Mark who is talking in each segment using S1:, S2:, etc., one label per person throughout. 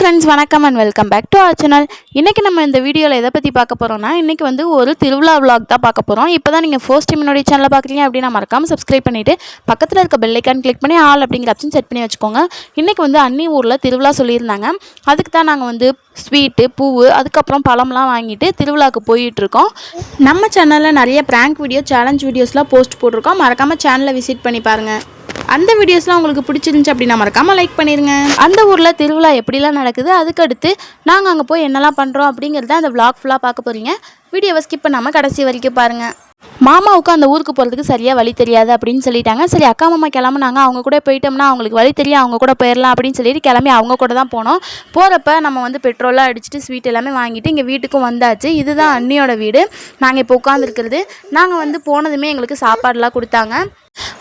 S1: Friends, வணக்கம் and welcome back to our channel. இன்றைக்கி நம்ம இந்த வீடியோவில் எதை பற்றி பார்க்க போகிறோம்னா, இன்றைக்கி வந்து ஒரு திருவிழா விலாக் தான் பார்க்க போகிறோம். இப்போ தான் நீங்கள் ஃபர்ஸ்ட் டைம் என்னுடைய சேனலை பார்க்குறீங்க அப்படின்னா மறக்காமல் சப்ஸ்கிரைப் பண்ணிவிட்டு பக்கத்தில் இருக்க பெல் ஐக்கான் கிளிக் பண்ணி ஆல் அப்படிங்கிற ஆப்ஷன் செட் பண்ணி வச்சுக்கோங்க. இன்றைக்கி வந்து அன்னி ஊரில் திருவிழா சொல்லியிருந்தாங்க. அதுக்கு தான் நாங்கள் வந்து ஸ்வீட்டு, பூவு, அதுக்கப்புறம் பழம்லாம் வாங்கிட்டு திருவிழாவுக்கு போயிட்டுருக்கோம். நம்ம சேனலில் நிறைய ப்ராங்க் வீடியோ, சேலஞ்ச் வீடியோஸ்லாம் போஸ்ட் போட்டிருக்கோம். மறக்காமல் சேனலை விசிட் பண்ணி பாருங்கள். அந்த வீடியோஸ்லாம் உங்களுக்கு பிடிச்சிருந்துச்சு அப்படின்னா மறக்காமல் லைக் பண்ணிடுங்க. அந்த ஊரில் திருவிழா எப்படிலாம் நடக்குது, அதுக்கடுத்து நாங்கள் அங்கே போய் என்னெல்லாம் பண்ணுறோம் அப்படிங்கிறத அந்த விளாக் ஃபுல்லாக பார்க்க போகிறீங்க. வீடியோவை ஸ்கிப் பண்ணாமல் கடைசி வரைக்கும் பாருங்கள். மாமாவுக்கு அந்த ஊருக்கு போகிறதுக்கு சரியாக வழி தெரியாது அப்படின்னு சொல்லிட்டாங்க. சரி, அக்கா மாமா கிளம்புனாங்க, அவங்க கூட போயிட்டோம்னா அவங்களுக்கு வழி தெரியும், அவங்க கூட போயிடலாம் அப்படின்னு சொல்லிட்டு கிளம்பி அவங்க கூட தான் போனோம். போகிறப்ப நம்ம வந்து பெட்ரோலாக அடிச்சுட்டு ஸ்வீட் எல்லாமே வாங்கிட்டு இங்கே வீட்டுக்கும் வந்தாச்சு. இதுதான் அண்ணியோட வீடு. நாங்கள் இப்போ உட்காந்துருக்கிறது. நாங்கள் வந்து போனதுமே எங்களுக்கு சாப்பாடெலாம் கொடுத்தாங்க.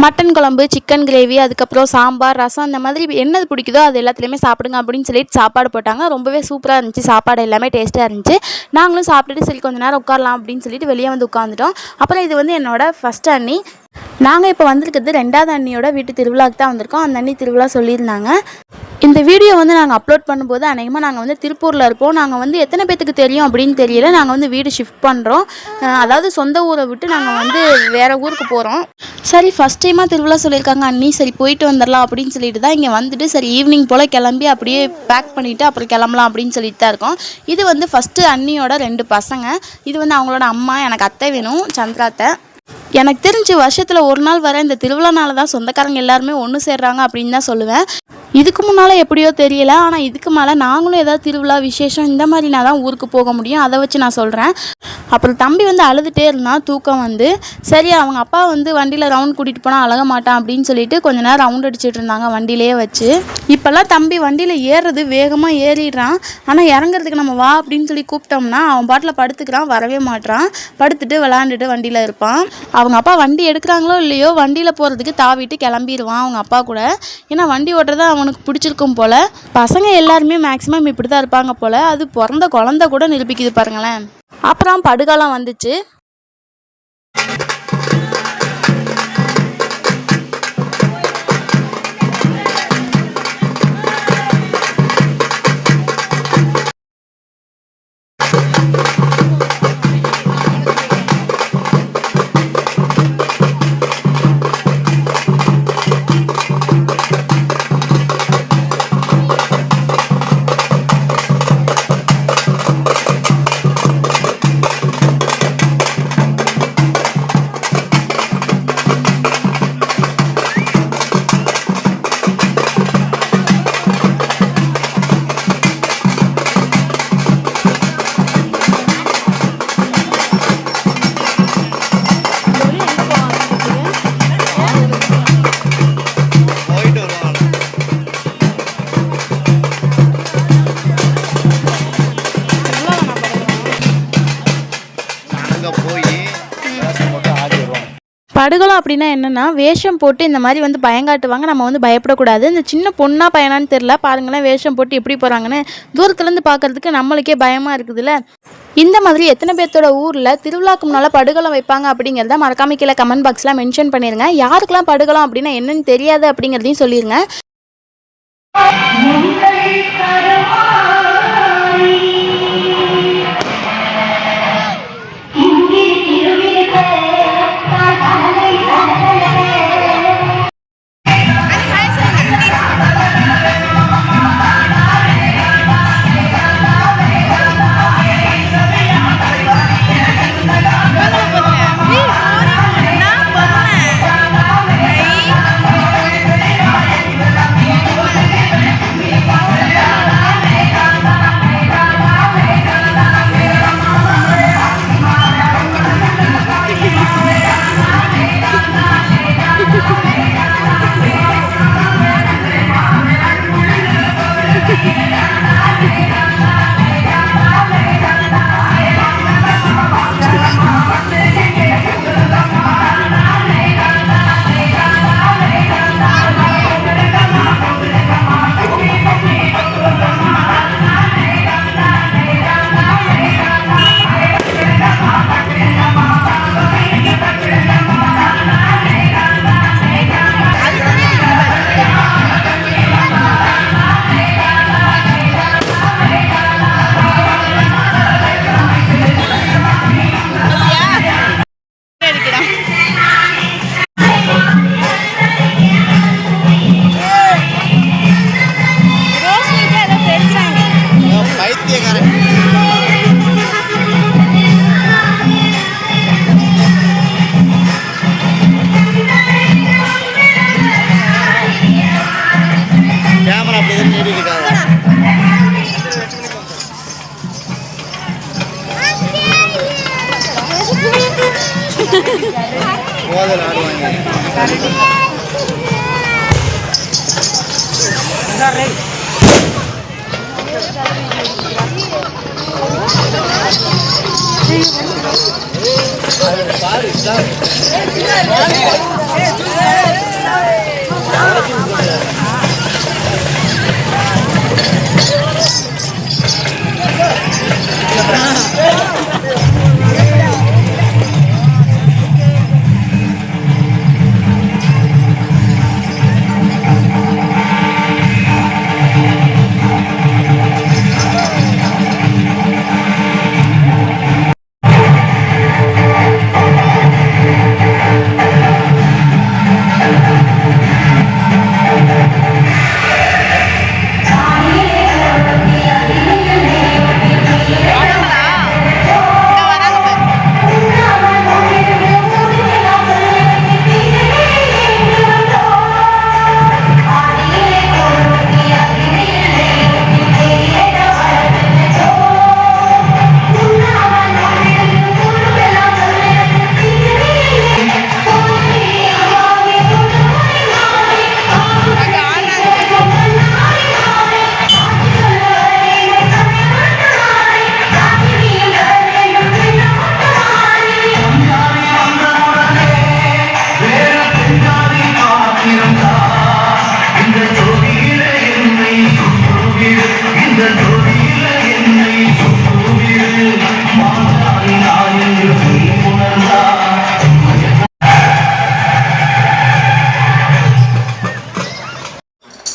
S1: மட்டன் குழம்பு, சிக்கன் கிரேவி, அதுக்கப்புறம் சாம்பார், ரசம், இந்த மாதிரி என்னது பிடிக்குதோ அது எல்லாத்துலேயுமே சாப்பிடுங்க அப்படின்னு சொல்லிட்டு சாப்பாடு போட்டாங்க. ரொம்பவே சூப்பராக இருந்துச்சு. சாப்பாடு எல்லாமே டேஸ்ட்டாக இருந்துச்சு. நாங்களும் சாப்பிட்டுட்டு சரி கொஞ்சம் நேரம் உட்காரலாம் அப்படின்னு சொல்லிட்டு வெளியே வந்து உட்காந்துட்டோம். அப்புறம் இது வந்து என்னோடய ஃபஸ்ட் அண்ணி. நாங்கள் இப்போ வந்திருக்கிறது ரெண்டாவது அண்ணியோட வீட்டு திருவிழாவுக்கு தான் வந்திருக்கோம். அந்த அண்ணி திருவிழா சொல்லியிருந்தாங்க. இந்த வீடியோ வந்து நாங்கள் அப்லோட் பண்ணும்போது அநேகமாக நாங்கள் வந்து திருப்பூரில் இருப்போம். நாங்கள் வந்து எத்தனை பேத்துக்கு தெரியும் அப்படின்னு தெரியல. நாங்கள் வந்து வீடு ஷிஃப்ட் பண்ணுறோம். அதாவது சொந்த ஊரை விட்டு நாங்கள் வந்து வேறு ஊருக்கு போகிறோம். சரி, ஃபஸ்ட் டைமாக திருவிழா சொல்லியிருக்காங்க அண்ணி, சரி போயிட்டு வந்துடலாம் அப்படின்னு சொல்லிட்டு தான் இங்கே வந்துட்டு சரி ஈவினிங் போல் கிளம்பி அப்படியே பேக் பண்ணிவிட்டு அப்புறம் கிளம்பலாம் அப்படின்னு சொல்லிட்டு தான் இருக்கோம். இது வந்து ஃபஸ்ட்டு அண்ணியோட 2 பசங்க. இது வந்து அவங்களோட அம்மா. எனக்கு அத்தை வேணும், சந்திராத்தை. எனக்கு தெரிஞ்சு வருஷத்தில் ஒரு நாள் வர இந்த திருவிழானால தான் சொந்தக்காரங்க எல்லாருமே ஒன்று சேர்றாங்க அப்படின்னு தான் சொல்லுவேன். இதுக்கு முன்னால் எப்படியோ தெரியல, ஆனால் இதுக்கு மேலே நாங்களும் ஏதாவது திருவிழா விசேஷம் இந்த மாதிரினா தான் ஊருக்கு போக முடியும். அதை வச்சு நான் சொல்கிறேன். அப்புறம் தம்பி வந்து அழுதுகிட்டே இருந்தான். தூக்கம் வந்து சரி, அவங்க அப்பா வந்து வண்டியில் ரவுண்ட் கூட்டிகிட்டு போனால் அழக மாட்டான் அப்படின்னு சொல்லிட்டு கொஞ்ச நேரம் ரவுண்ட் அடிச்சுட்டு இருந்தாங்க வண்டியிலேயே வச்சு. இப்போல்லாம் தம்பி வண்டியில் ஏறுறது வேகமாக ஏறிடுறான். ஆனால் இறங்குறதுக்கு நம்ம வா அப்படின்னு சொல்லி கூப்பிட்டோம்னா அவன் பாட்டில் படுத்துக்கிறான், வரவே மாட்டான். படுத்துட்டு விளாண்டுட்டு வண்டியில் இருப்பான். அவங்க அப்பா வண்டி எடுக்கிறாங்களோ இல்லையோ வண்டியில் போகிறதுக்கு தாவிட்டு கிளம்பிடுவான் அவங்க அப்பா கூட. ஏன்னா வண்டி ஓட்டுறதா அவனுக்கு பிடிச்சிருக்கும் போல். பசங்க எல்லாருமே மேக்ஸிமம் இப்படி தான் இருப்பாங்க போல். அது பிறந்த குழந்தை கூட நிரூபிக்குது பாருங்களேன். அப்புறம் படுகாலம் வந்துச்சு. படுகலம் அப்படின்னா என்னென்னா, வேஷம் போட்டு இந்த மாதிரி வந்து பயங்காட்டுவாங்க. நம்ம வந்து பயப்படக்கூடாது. இந்த சின்ன பொண்ணா பையனான்னு தெரில, பாருங்களேன் வேஷம் போட்டு எப்படி போகிறாங்கன்னு. தூரத்துலேருந்து பார்க்குறதுக்கு நம்மளுக்கே பயமாக இருக்குதுல்ல. இந்த மாதிரி எத்தனை பேர்த்தோட ஊரில் திருவிழாக்கு முன்னால் படுகலம் வைப்பாங்க அப்படிங்கிறத மறக்காம கீழே கமெண்ட் பாக்ஸில் மென்ஷன் பண்ணிடுங்க. யாருக்கெல்லாம் படுகலம் அப்படின்னா என்னென்னு தெரியாது அப்படிங்கிறதையும் சொல்லிடுங்க.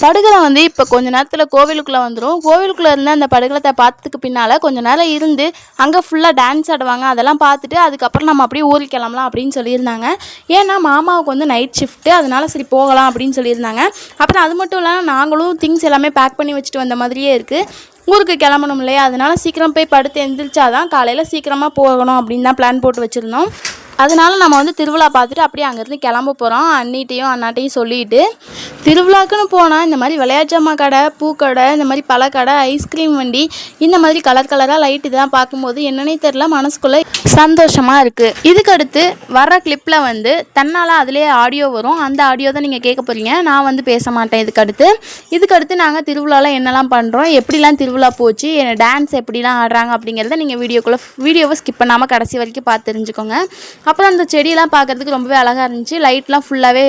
S1: படுகலை வந்து இப்போ கொஞ்ச நேரத்தில் கோவிலுக்குள்ளே வந்துடும். கோவிலுக்குள்ளே இருந்து அந்த படுகளத்தை பார்த்ததுக்கு பின்னால் கொஞ்சம் நேரம் இருந்து அங்கே ஃபுல்லாக டான்ஸ் ஆடுவாங்க. அதெல்லாம் பார்த்துட்டு அதுக்கப்புறம் நம்ம அப்படியே ஊருக்கு கிளம்பலாம் அப்படின்னு சொல்லியிருந்தாங்க. ஏன்னா மாமாவுக்கு வந்து நைட் ஷிஃப்ட்டு, அதனால சரி போகலாம் அப்படின்னு சொல்லியிருந்தாங்க. அப்புறம் அது மட்டும் இல்லாமல் நாங்களும் திங்ஸ் எல்லாமே பேக் பண்ணி வச்சுட்டு வந்த மாதிரியே இருக்குது. ஊருக்கு கிளம்பணும் இல்லையா, அதனால சீக்கிரம் போய் படுத்து எந்திரிச்சாதான் காலையில் சீக்கிரமாக போகணும் அப்படின்னு தான் பிளான் போட்டு வச்சுருந்தோம். அதனால நம்ம வந்து திருவிழா பார்த்துட்டு அப்படியே அங்கேருந்து கிளம்ப போகிறோம். அண்ணிட்டையும் அண்ணாட்டையும் சொல்லிட்டு திருவிழாக்குன்னு போனால் இந்த மாதிரி விளையாட்டு ஜாமா கடை, பூக்கடை, இந்த மாதிரி பழக்கடை, ஐஸ்கிரீம் வண்டி, இந்த மாதிரி கலர் கலராக லைட் இதெல்லாம் பார்க்கும்போது என்னன்னே தெரில, மனசுக்குள்ளே சந்தோஷமாக இருக்குது. இதுக்கடுத்து வர்ற கிளிப்பில் வந்து தன்னால் அதுலேயே ஆடியோ வரும். அந்த ஆடியோ தான் நீங்கள் கேட்க போகிறீங்க. நான் வந்து பேச மாட்டேன். இதுக்கடுத்து நாங்கள் திருவிழாவில் என்னெல்லாம் பண்ணுறோம், எப்படிலாம் திருவிழா போச்சு, டான்ஸ் எப்படிலாம் ஆடுறாங்க அப்படிங்கிறத நீங்கள் வீடியோவை ஸ்கிப் பண்ணாமல் கடைசி வரைக்கும் பார்த்து தெரிஞ்சுக்கோங்க. அப்புறம் அந்த செடியெல்லாம் பார்க்கறதுக்கு ரொம்பவே அழகாக இருந்துச்சு. லைட்லாம் ஃபுல்லாகவே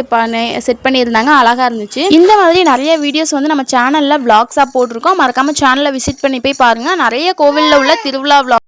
S1: செட் பண்ணியிருந்தாங்க, அழகாக இருந்துச்சு. இந்த மாதிரி நிறைய வீடியோஸ் வந்து நம்ம சேனலில் விளாக்ஸாக போட்டிருக்கோம். மறக்காமல் சேனலை விசிட் பண்ணி போய் பாருங்கள். நிறைய கோவிலில் உள்ள திருவிழா விளாக்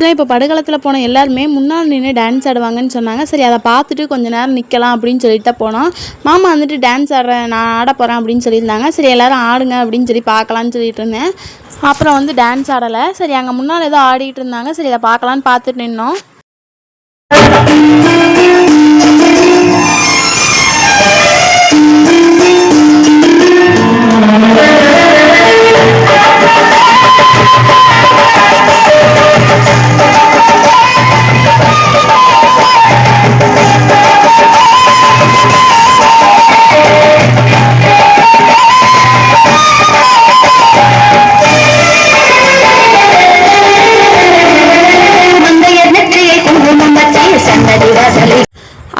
S1: அப்புறம் இப்போ படுகளத்தில் போன எல்லாருமே முன்னால் நின்று டான்ஸ் ஆடுவாங்கன்னு சொன்னாங்க. சரி அதை பார்த்துட்டு கொஞ்சம் நேரம் நிற்கலாம் அப்படின்னு சொல்லிட்டு தான் போனோம். மாமா வந்துட்டு டான்ஸ் ஆடுறேன், நான் ஆட போகிறேன் அப்படின்னு சொல்லியிருந்தாங்க. சரி எல்லோரும் ஆடுங்க அப்படின்னு சொல்லி பார்க்கலான்னு சொல்லிட்டு இருந்தேன். அப்புறம் வந்து டான்ஸ் ஆடலை. சரி அங்கே முன்னால் ஏதோ ஆடிட்டு இருந்தாங்க. சரி இதை பார்க்கலான்னு பார்த்துட்டு நின்னோம்.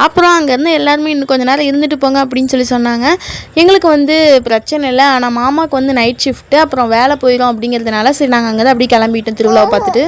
S1: அப்புறம் அங்கேருந்து எல்லாருமே இன்னும் கொஞ்சம் நேரம் இருந்துட்டு போங்க அப்படின்னு சொல்லி சொன்னாங்க. எங்களுக்கு வந்து பிரச்சனை இல்லை, ஆனால் மாமாவுக்கு வந்து நைட் ஷிஃப்ட்டு, அப்புறம் வேலை போயிடும் அப்படிங்கிறதுனால சரி நாங்கள் அங்கே தான் அப்படியே கிளம்பிட்டோம் திருவிழாவை பார்த்துட்டு.